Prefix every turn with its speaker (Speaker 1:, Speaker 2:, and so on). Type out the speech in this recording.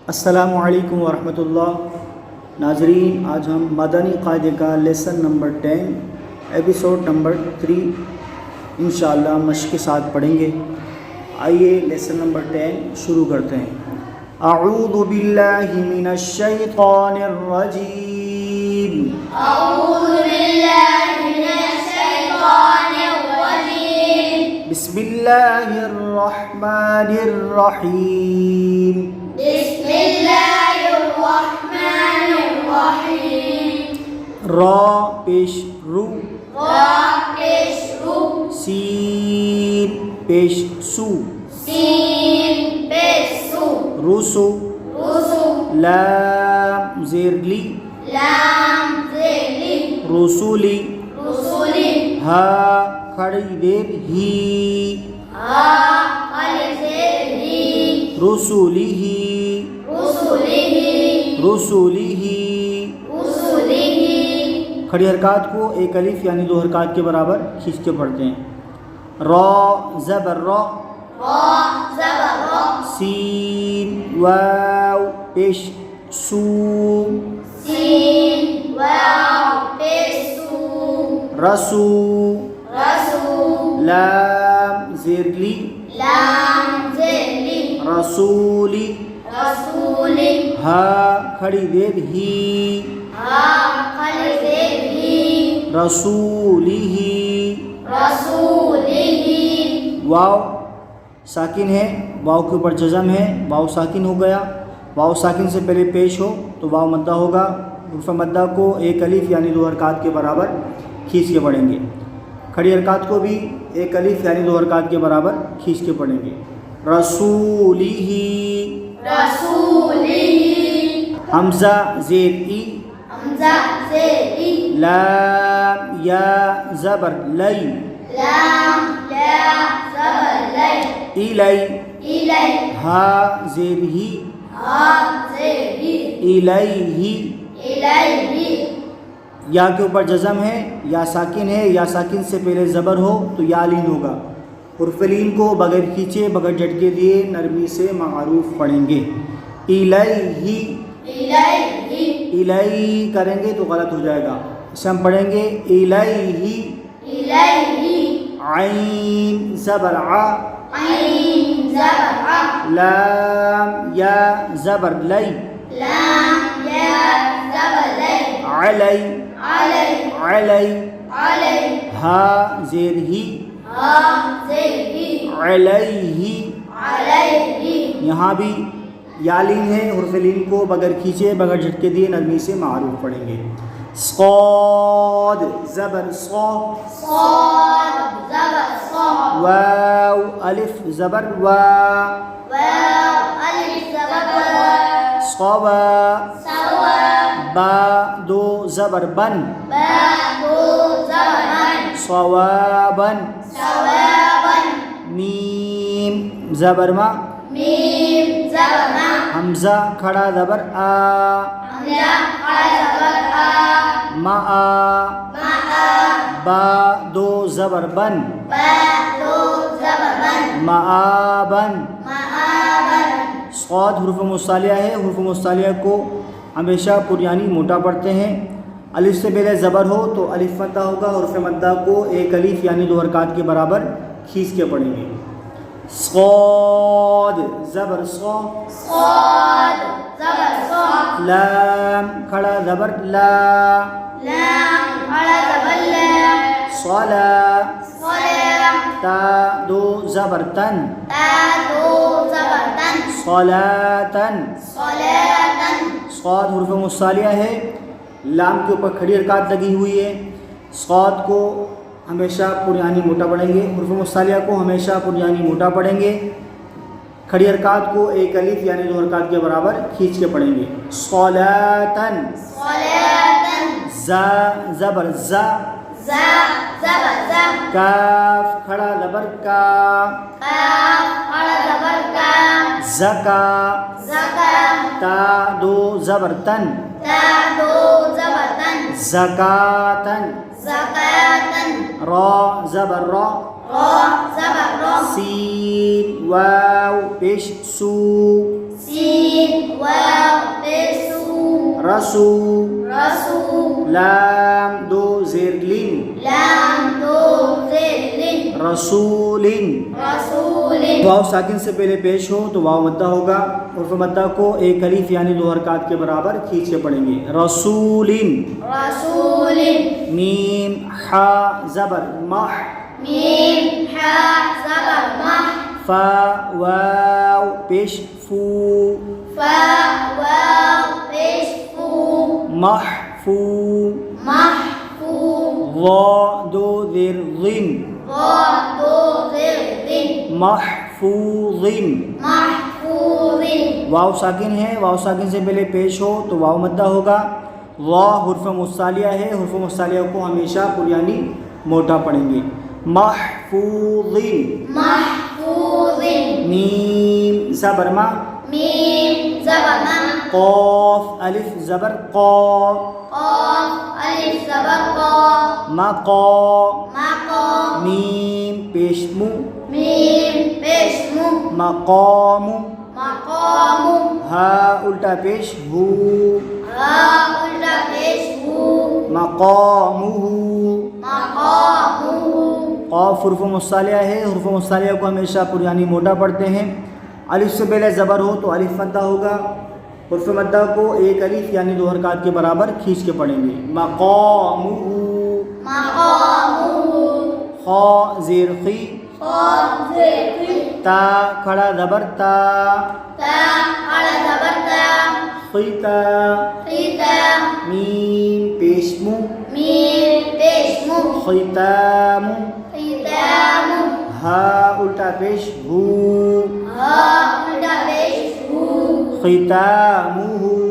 Speaker 1: السلام علیکم ورحمۃ اللہ ناظرین، آج ہم مدنی قاعدے کا لیسن نمبر 10 ایپیسوڈ نمبر 3 انشاءاللہ مشق کے ساتھ پڑھیں گے۔ آئیے لیسن نمبر 10 شروع کرتے ہیں۔ اعوذ باللہ من الشیطان الرجیم،
Speaker 2: اعوذ باللہ من الشیطان الرجیم،
Speaker 1: بسم اللہ الرحمن الرحیم،
Speaker 2: بسم اللہ الرحمن الرحیم،
Speaker 1: را پیش رو،
Speaker 2: را پیش رو،
Speaker 1: سین پیش سو،
Speaker 2: سین پیش سو،
Speaker 1: رسو،
Speaker 2: رسو،
Speaker 1: لام زیر لی،
Speaker 2: لام زیر لی،
Speaker 1: رسولی،
Speaker 2: رسولی،
Speaker 1: ہا کھڑی دیر ہی،
Speaker 2: ہا الف زیر ہی،
Speaker 1: رسولی ہی،
Speaker 2: رسولی ہی،
Speaker 1: رسولی ہی۔
Speaker 2: رسولی ہی،
Speaker 1: کھڑی حرکات کو ایک الف یعنی دو حرکات کے برابر کھینچ کے پڑھتے ہیں۔ را زبر را،
Speaker 2: را زبر را،
Speaker 1: سین واو پیش سو،
Speaker 2: سین واو پیش سو،
Speaker 1: رسو،
Speaker 2: رسو،
Speaker 1: لام زیر لی،
Speaker 2: لام زیر لی،
Speaker 1: رسولی،
Speaker 2: رسولی،
Speaker 1: ہا کھڑی دیر ہی،
Speaker 2: ہا الف زیر ہی،
Speaker 1: رسولی ہی۔
Speaker 2: رسولی ہی،
Speaker 1: واو ساکن ہے، واو کے اوپر جزم ہے، واو ساکن ہو گیا۔ واو ساکن سے پہلے پیش ہو تو واو مدہ ہوگا۔ حرف مدہ کو ایک الف یعنی دو حرکات کے برابر کھینچ کے پڑھیں گے۔ کھڑی حرکات کو بھی ایک الف یعنی دو حرکات کے برابر کھینچ کے پڑھیں گے۔ رسولی ہی،
Speaker 2: رسولی ہی،
Speaker 1: حمزہ زیر ای،
Speaker 2: حمزہ زیر ای،
Speaker 1: لام یا زبر لی،
Speaker 2: لام لا زبر لی،
Speaker 1: الی،
Speaker 2: الی،
Speaker 1: ہا زیر ہی،
Speaker 2: ہا زیر ہی،
Speaker 1: الیہ،
Speaker 2: الیہ،
Speaker 1: یا کے اوپر جزم ہے، یا ساکن ہے، یا ساکن سے پہلے زبر ہو تو یا لین ہوگا۔ حرف لین کو بغیر کھینچے بغیر جھٹکے دیے نرمی سے معروف پڑھیں گے۔ الیہ،
Speaker 2: الیہ،
Speaker 1: الیہ کریں گے تو غلط ہو جائے گا، اسے ہم پڑھیں گے الیہ،
Speaker 2: الیہ،
Speaker 1: عین زبر ع،
Speaker 2: عین زبر ع،
Speaker 1: لام یا زبر لی،
Speaker 2: لام یا زبر لی،
Speaker 1: علی،
Speaker 2: علی،
Speaker 1: علی،
Speaker 2: علی،
Speaker 1: ہا زیر ہی،
Speaker 2: ہا زیر ہی،
Speaker 1: علیہ۔
Speaker 2: علیہ،
Speaker 1: یہاں بھی یا لین ہے، حرف لین کو بغیر کھینچے بغیر جھٹکے دیے نرمی سے معروف پڑھیں گے۔ صاد زبر صا،
Speaker 2: صاد زبر صا،
Speaker 1: واو الف زبر وا،
Speaker 2: واو الف زبر وا،
Speaker 1: صوا،
Speaker 2: سوا،
Speaker 1: با دو زبر بن،
Speaker 2: با دو زبر من،
Speaker 1: صوابا،
Speaker 2: ثوابا،
Speaker 1: میم زبر ما،
Speaker 2: میم زبر ما،
Speaker 1: حمزہ کھڑا زبر آ،
Speaker 2: حمزہ کھڑا زبر آ،
Speaker 1: ما،
Speaker 2: ما،
Speaker 1: با دو زبر بن،
Speaker 2: با دو زبر من،
Speaker 1: معابن۔
Speaker 2: معابن،
Speaker 1: صاد حرف مستعلیہ ہے، حرف مستعلیہ کو ہمیشہ پریانی موٹا پڑھتے ہیں۔ الف سے پہلے زبر ہو تو الف مدہ ہوگا، حرف مدہ کو ایک الف یعنی دو حرکات کے برابر کھینچ کے پڑھیں گے۔ صاد زبر صا،
Speaker 2: صاد زبر صا،
Speaker 1: لام کھڑا زبر لا،
Speaker 2: لام کھڑا زبر لا،
Speaker 1: صلا،
Speaker 2: صلا،
Speaker 1: تا دو زبر تن،
Speaker 2: تا دو زبر تن،
Speaker 1: صلاتن۔
Speaker 2: صلاتن،
Speaker 1: صاد حرف مستعلیہ ہے، لام کے اوپر کھڑی حرکات لگی ہوئی ہے۔ صاد کو ہمیشہ پریانی موٹا پڑھیں گے، حرف مستعلیہ کو ہمیشہ پریانی موٹا پڑھیں گے۔ کھڑی حرکات کو ایک الف یعنی دو حرکات کے برابر کھینچ کے پڑھیں گے۔ صلاتن،
Speaker 2: صلاتن،
Speaker 1: زا زبر زا،
Speaker 2: زا زبر زا،
Speaker 1: کاف کھڑا زبر کا،
Speaker 2: کاف کھڑا زبر کا،
Speaker 1: زکا،
Speaker 2: زکا،
Speaker 1: تا دو زبر تن،
Speaker 2: تا دو زبر تن،
Speaker 1: زکاتن،
Speaker 2: زکاتن،
Speaker 1: را زبر را،
Speaker 2: را زبر را،
Speaker 1: سین واو پیش سو،
Speaker 2: سین واو پیش سو
Speaker 1: رسو
Speaker 2: رسو
Speaker 1: لام دو زیر لین
Speaker 2: لام دو زیر لن
Speaker 1: رسولن
Speaker 2: رسول
Speaker 1: واو ساکن سے پہلے پیش ہو تو واو مدہ ہوگا، حرف مدہ کو ایک الف یعنی دو حرکات کے برابر کھینچ کے پڑھیں گے، رسولن
Speaker 2: رسول
Speaker 1: میم حا زبر مح
Speaker 2: میم حا زبر مح
Speaker 1: فا واو پیش فو
Speaker 2: فا واو پیش فو
Speaker 1: محفو
Speaker 2: محفو
Speaker 1: ضا دو زیر ضن
Speaker 2: ضا دو زیر ذن
Speaker 1: محفوظ
Speaker 2: محفوظ
Speaker 1: واو ساکن ہے، واو ساکن سے پہلے پیش ہو تو واو مدہ ہوگا، وا حرف مصالیہ ہے، حرف مصالیہ کو ہمیشہ یعنی موٹا پڑھیں گے، محفوظ
Speaker 2: محفوظ
Speaker 1: میم زبر ما
Speaker 2: میم زبر ما
Speaker 1: قاف الف زبر قا
Speaker 2: قاف الف زبر قا
Speaker 1: مقا
Speaker 2: مقا
Speaker 1: میم پیش مو
Speaker 2: میم پیش مو
Speaker 1: مقام
Speaker 2: مقام
Speaker 1: ہا الٹا پیش ہو
Speaker 2: ہا الٹا پیش ہو
Speaker 1: مقامہ
Speaker 2: مقامہ
Speaker 1: قاف حرف مصالیہ ہے، حرف مصالیہ کو ہمیشہ یعنی موٹا پڑھتے ہیں، الف سے پہلے زبر ہو تو الف مدہ ہوگا، حرف مدہ کو ایک الف یعنی دو حرکات کے برابر کھینچ کے پڑھیں گے، مقامہ
Speaker 2: مقامہ
Speaker 1: خا زیر خی
Speaker 2: خا زیر خی
Speaker 1: تا کھڑا زبر تا
Speaker 2: تا کھڑا زبر تا
Speaker 1: خیتا
Speaker 2: خیتا
Speaker 1: میم پیش مو
Speaker 2: میم پیش مو
Speaker 1: خیتام
Speaker 2: خیتام
Speaker 1: ہا الٹا پیش ہو
Speaker 2: ہا الٹا پیش ہو
Speaker 1: ختامہ